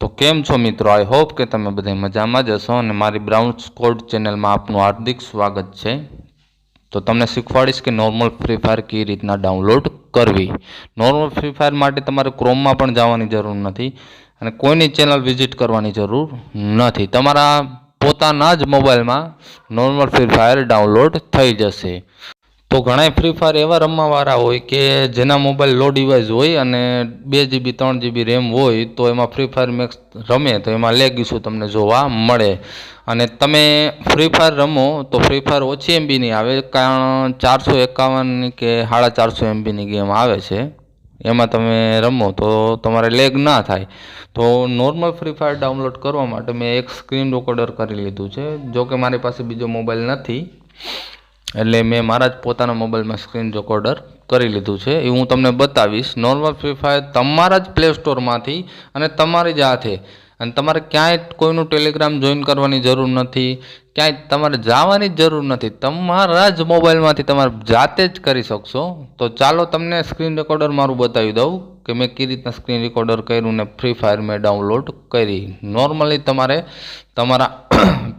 તો કેમ છો મિત્રો? આઈ હોપ કે તમે બધા મજામાં જ હશો અને મારી બ્રાઉન સ્કોડ ચેનલમાં આપનું હાર્દિક સ્વાગત છે. તો તમને શીખવાડીશ કે નોર્મલ ફ્રી ફાયર કઈ રીતના ડાઉનલોડ કરવી. નોર્મલ ફ્રી ફાયર માટે તમારે ક્રોમમાં પણ જવાની જરૂર નથી અને કોઈની ચેનલ વિઝિટ કરવાની જરૂર નથી. તમારા પોતાના જ મોબાઈલમાં નોર્મલ ફ્રી ફાયર ડાઉનલોડ થઈ જશે. તો ઘણા ફ્રી ફાયર એવા રમવાવાળા હોય કે જેના મોબાઈલ લો ડિવાઇસ હોય અને 2 GB 3 GB રેમ હોય તો એમાં ફ્રી ફાયર મેક્સ રમે તો એમાં લેગ ઇસ્યુ તમને જોવા મળે. અને તમે ફ્રી ફાયર રમો તો ફ્રી ફાયર ઓછી MBની આવે, કારણ 451 કે 450 MBની ગેમ આવે છે. એમાં તમે રમો તો તમારે લેગ ના થાય. તો નોર્મલ ફ્રી ફાયર ડાઉનલોડ કરવા માટે મેં એક સ્ક્રીન રેકોર્ડર કરી લીધું છે. જો કે મારી પાસે બીજો મોબાઈલ નથી એટલે મેં મારા જ પોતાના મોબાઈલમાં સ્ક્રીન રેકોર્ડર કરી લીધું છે. એ હું તમને બતાવીશ. નોર્મલ ફ્રી ફાયર તમારા જ પ્લે સ્ટોરમાંથી અને તમારી જ હાથે, અને તમારે ક્યાંય કોઈનું ટેલિગ્રામ જોઈન કરવાની જરૂર નથી, ક્યાંય તમારે જવાની જ જરૂર નથી. તમારા જ મોબાઈલમાંથી તમારે જાતે જ કરી શકશો. તો ચાલો તમને સ્ક્રીન રેકોર્ડર મારું બતાવી દઉં કે મેં કઈ રીતના સ્ક્રીન રેકોર્ડર કર્યું ને ફ્રી ફાયર મેં ડાઉનલોડ કરી. નોર્મલી તમારે તમારા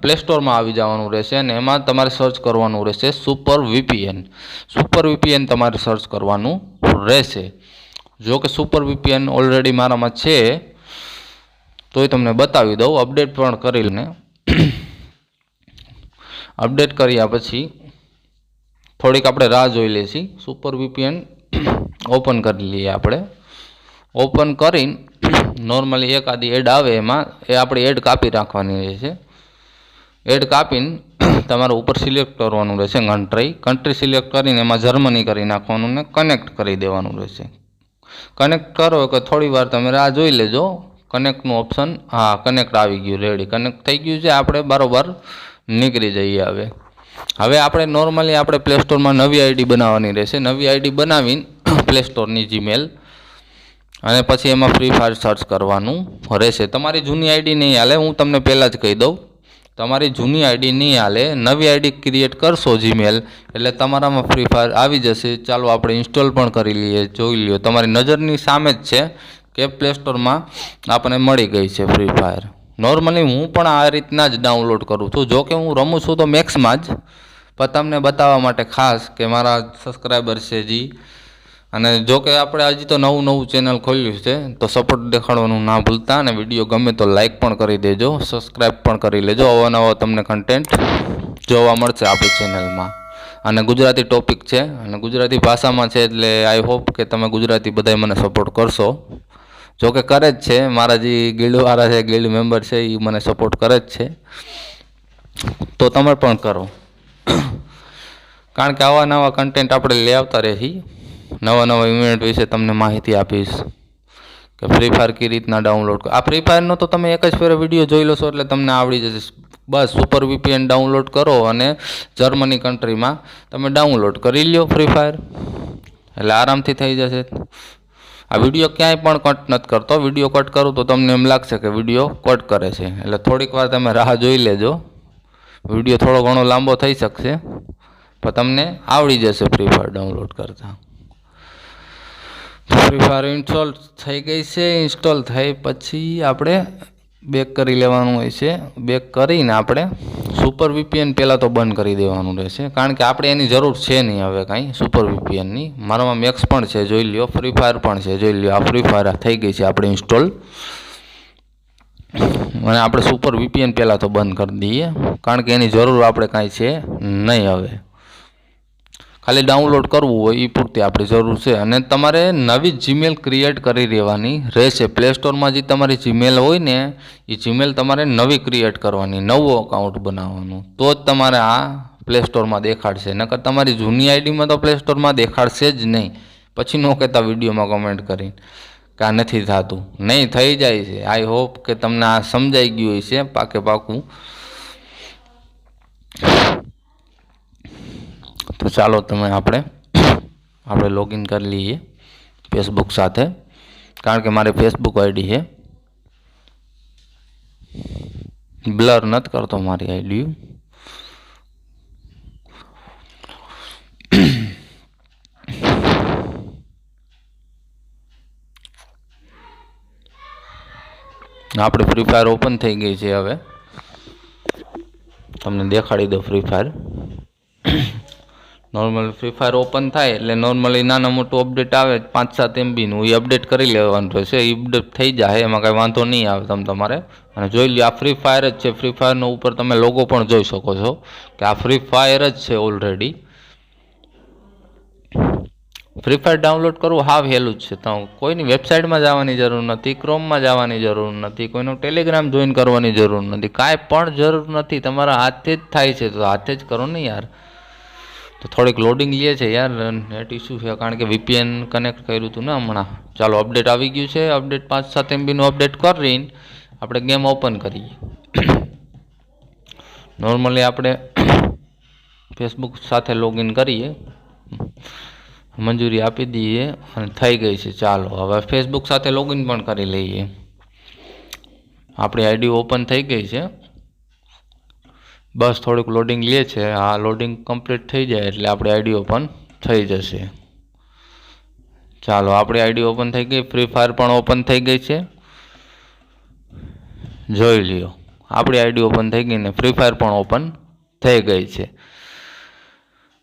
પ્લે સ્ટોરમાં આવી જવાનું રહેશે અને એમાં તમારે સર્ચ કરવાનું રહેશે સુપર VPN. સુપર VPN તમારે સર્ચ કરવાનું રહેશે. જો કે સુપર VPN ઓલરેડી મારામાં છે તોય તમને બતાવી દઉં. અપડેટ પણ કરીને અપડેટ કર્યા પછી થોડીક આપણે રાહ જોઈ લેશી. સુપર VPN ઓપન કરી લઈએ. આપણે ઓપન કરીને નોર્મલી એકાદી એડ આવે એમાં એ આપણે એડ કાપી રાખવાની રહેશે. એડ કાપીને તમારે ઉપર સિલેક્ટ કરવાનું રહેશે કન્ટ્રી સિલેક્ટ કરીને એમાં જર્મની કરી નાખવાનું ને કનેક્ટ કરી દેવાનું રહેશે. કનેક્ટ કરો કે થોડી વાર તમે રાહ જોઈ લેજો. કનેક્ટનું ઓપ્શન, હા કનેક્ટ આવી ગયું, રેડી કનેક્ટ થઈ ગયું છે. આપણે બરાબર નીકળી જઈએ. હવે આપણે નોર્મલી આપણે પ્લે સ્ટોરમાં નવી આઈડી બનાવવાની રહેશે. નવી આઈડી બનાવીને પ્લે સ્ટોરની જીમેલ અને પછી એમાં ફ્રી ફાયર સર્ચ કરવાનું રહેશે. તમારી જૂની આઈડી નહીં હાલે, હું તમને પહેલાં જ કહી દઉં. તમારી જૂની આઈડી નહીં હાલે, નવી આઈડી ક્રિએટ કરશો જીમેલ એટલે તમારામાં ફ્રી ફાયર આવી જશે. ચાલો આપણે ઇન્સ્ટોલ પણ કરી લઈએ, જોઈ લ્યો. તમારી નજરની સામે જ છે કે પ્લે સ્ટોરમાં આપણને મળી ગઈ છે ફ્રી ફાયર. નોર્મલી હું પણ આ રીતના જ ડાઉનલોડ કરું છું. જો કે હું રમું છું તો મેક્સમાં જ, પણ તમને બતાવવા માટે ખાસ કે મારા સબસ્ક્રાઈબર છે જી. અને જો કે આપણે હજી તો નવું ચેનલ ખોલ્યું છે તો સપોર્ટ દેખાડવાનું ના ભૂલતા, અને વિડીયો ગમે તો લાઇક પણ કરી દેજો, સબસ્ક્રાઈબ પણ કરી લેજો. અવાનવા તમને કન્ટેન્ટ જોવા મળશે આપણી ચેનલમાં. અને ગુજરાતી ટોપિક છે અને ગુજરાતી ભાષામાં છે એટલે આઈ હોપ કે તમે ગુજરાતી બધાય મને સપોર્ટ કરશો. જો કે કરે જ છે, મારા જે ગિલ્ડવાળા છે, ગિલ્ડ મેમ્બર છે, એ મને સપોર્ટ કરે જ છે. તો તમે પણ કરો, કારણ કે આવા નવા કન્ટેન્ટ આપણે લઈ આવતા રહીએ. નવા ઇવેન્ટ વિશે તમને માહિતી આપીશ કે ફ્રી ફાયર કઈ રીતના ડાઉનલોડ. આ ફ્રી ફાયરનો તો તમે એક જ ફેરે વિડીયો જોઈ લો છો એટલે તમને આવડી જશે. બસ સુપર VPN ડાઉનલોડ કરો અને જર્મની કન્ટ્રીમાં તમે ડાઉનલોડ કરી લ્યો ફ્રી ફાયર એટલે આરામથી થઈ જશે. આ વિડીયો ક્યાંય પણ કટ નથી કરતો. વિડીયો કટ કરું તો તમને એમ લાગશે કે વિડીયો કટ કરે છે, એટલે થોડીક વાર તમે રાહ જોઈ લેજો. વિડીયો થોડો ઘણો લાંબો થઈ શકશે પણ તમને આવડી જશે ફ્રી ફાયર ડાઉનલોડ કરતાં. ફ્રી ફાયર ઇન્સ્ટોલ થઈ ગઈ છે. ઇન્સ્ટોલ થઈ પછી આપણે બેક કરી લેવાનું હોય છે. બેક કરીને આપણે સુપર VPN પહેલાં તો બંધ કરી દેવાનું રહેશે, કારણ કે આપણે એની જરૂર છે નહીં હવે કાંઈ સુપર VPNની. મારામાં મેક્સ પણ છે, જોઈ લ્યો. ફ્રી ફાયર પણ છે, જોઈ લ્યો. આ ફ્રી ફાયર થઈ ગઈ છે આપણે ઇન્સ્ટોલ, અને આપણે સુપર VPN પહેલાં તો બંધ કરી દઈએ, કારણ કે એની જરૂર આપણે કાંઈ છે નહીં હવે. ખાલી ડાઉનલોડ કરવું હોય એ પૂરતી આપણી જરૂર છે. અને તમારે નવી જીમેલ ક્રિએટ કરી દેવાની રહેશે. પ્લે સ્ટોરમાં જે તમારી જીમેલ હોય ને એ જીમેલ તમારે નવી ક્રિએટ કરવાની, નવું અકાઉન્ટ બનાવવાનું, તો જ તમારે આ પ્લે સ્ટોરમાં દેખાડશે. નકર તમારી જૂની આઈડીમાં તો પ્લે સ્ટોરમાં દેખાડશે જ નહીં. પછી ન કહેતા વિડીયોમાં કમેન્ટ કરીને કે આ નથી થતું. નહીં, થઈ જાય છે. આઈ હોપ કે તમને આ સમજાઈ ગયું હશે પાકું. તો ચાલો આપણે લોગિન કરી લઈએ ફેસબુક સાથે, કારણ કે મારી ફેસબુક આઈડી છે. બ્લર નથી કરતો મારી આઈડી. આપણે ફ્રી ફાયર ઓપન થઈ ગઈ છે. હવે તમને દેખાડી દો free fire. Normal free fire open થાય એટલે નોર્મલી નાના મોટું અપડેટ આવે 5-7 MBનું, એ અપડેટ કરી લેવાનું રહેશે. એ અપડેટ થઈ જાય, એમાં કાંઈ વાંધો નહીં આવે તમારે. અને જોઈ લો, આ ફ્રી ફાયર જ છે. ફ્રી ફાયરનો ઉપર તમે લોગો પણ જોઈ શકો છો કે આ ફ્રી ફાયર જ છે ઓલરેડી. ફ્રી ફાયર ડાઉનલોડ કરવું હાવ હેલું જ છે. તો કોઈની વેબસાઇટમાં જવાની જરૂર નથી, ક્રોમમાં જવાની જરૂર નથી, કોઈનું ટેલિગ્રામ જોઈન કરવાની જરૂર નથી, કાંઈ પણ જરૂર નથી. તમારા હાથે જ થાય છે તો હાથે જ કરો ને યાર. તો થોડીક લોડિંગ લે છે યાર, નેટ ઇસ્યુ છે, કારણ કે VPN કનેક્ટ કર્યું હતું ને હમણાં. ચાલો, અપડેટ આવી ગયું છે. અપડેટ 5-7 MBનું અપડેટ કરીને આપણે ગેમ ઓપન કરીએ. નોર્મલી આપણે ફેસબુક સાથે લોગિન કરીએ, મંજૂરી આપી દઈએ અને થઈ ગઈ છે. ચાલો હવે ફેસબુક સાથે લોગિન પણ કરી લઈએ. આપણી આઈડી ઓપન થઈ ગઈ છે. બસ થોડુંક લોડિંગ લે છે. આ લોડિંગ કમ્પ્લીટ થઈ જાય એટલે આપણી આઈડી ઓપન થઈ જશે. ચાલો, આપણી આઈડી ઓપન થઈ ગઈ. ફ્રી ફાયર પણ ઓપન થઈ ગઈ છે. જોઈ લ્યો, આપણી આઈડી ઓપન થઈ ગઈ ને ફ્રી ફાયર પણ ઓપન થઈ ગઈ છે.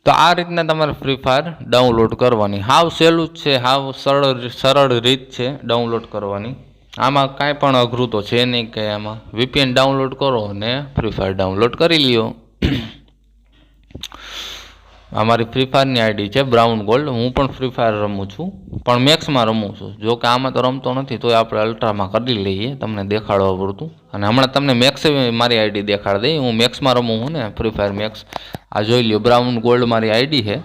તો આ રીતના તમારે ફ્રી ફાયર ડાઉનલોડ કરવાની. હાવ સહેલું જ છે, હાવ સરળ રીત છે ડાઉનલોડ કરવાની. આમાં કાંઈ પણ અઘરું તો છે નહીં કે આમાં VPN ડાઉનલોડ કરો અને ફ્રી ફાયર ડાઉનલોડ કરી લ્યો. અમારી ફ્રી ફાયરની આઈડી છે બ્રાઉન ગોલ્ડ. હું પણ ફ્રી ફાયર રમું છું, પણ મેક્સમાં રમું છું. જો કે આમાં તો રમતો નથી, તોય આપણે અલ્ટ્રામાં કરી લઈએ તમને દેખાડવા પૂરતું. અને હમણાં તમને મેક્સ મારી આઈડી દેખાડી દઈ. હું મેક્સમાં રમું છું ને, ફ્રી ફાયર મેક્સ. આ જોઈ લ્યો, બ્રાઉન ગોલ્ડ મારી આઈડી છે.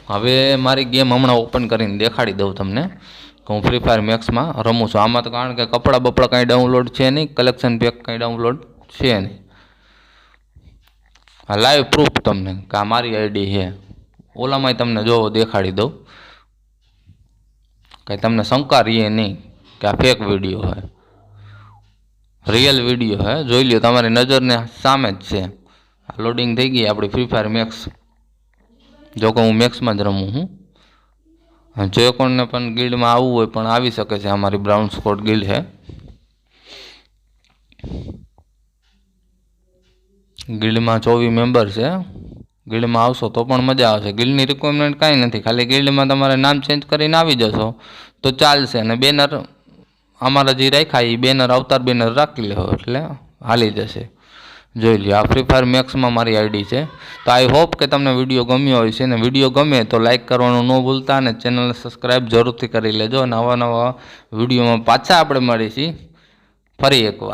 હવે મારી ગેમ હમણાં ઓપન કરીને દેખાડી દઉં તમને કે હું ફ્રી ફાયર મેક્સમાં રમું છું. આમાં તો કારણ કે કપડાં બપડા કાંઈ ડાઉનલોડ છે નહીં, કલેક્શન પેક કાંઈ ડાઉનલોડ છે નહીં. આ લાઈવ પ્રૂફ તમને કે આ મારી આઈડી છે. ઓલામાંય તમને જો દેખાડી દઉં, કાંઈ તમને શંકા રહીએ નહીં કે આ ફેક વિડીયો છે. રિયલ વિડીયો છે. જોઈ લ્યો, તમારી નજરને સામે જ છે. લોડિંગ થઈ ગઈ આપણી ફ્રી ફાયર મેક્સ. જો કે હું મેક્સમાં જ રમું છું. જે કોઈને પણ ગિલ્ડમાં આવવું હોય પણ આવી શકે છે. અમારી બ્રાઉન સ્કોડ ગિલ્ડ છે. ગિલ્ડમાં 24 મેમ્બર છે. ગિલ્ડમાં આવશો તો પણ મજા આવશે. ગિલ્ડની રિક્વાયરમેન્ટ કાંઈ નથી, ખાલી ગિલ્ડમાં તમારે નામ ચેન્જ કરીને આવી જશો તો ચાલશે. અને બેનર અમારા જે રાખ્યા એ બેનર, અવતાર બેનર રાખી લેવો એટલે હાલી જશે. જોઈ લો, આ ફ્રી ફાયર મેક્સમાં મારી આઈડી છે. તો આઈ હોપ કે તમને વિડીયો ગમ્યો હોય છે. અને વિડીયો ગમે તો લાઇક કરવાનું ન ભૂલતા, અને ચેનલને સબસ્ક્રાઈબ જરૂરથી કરી લેજો. નવા વિડીયોમાં પાછા આપણે મળીશું ફરી એકવાર.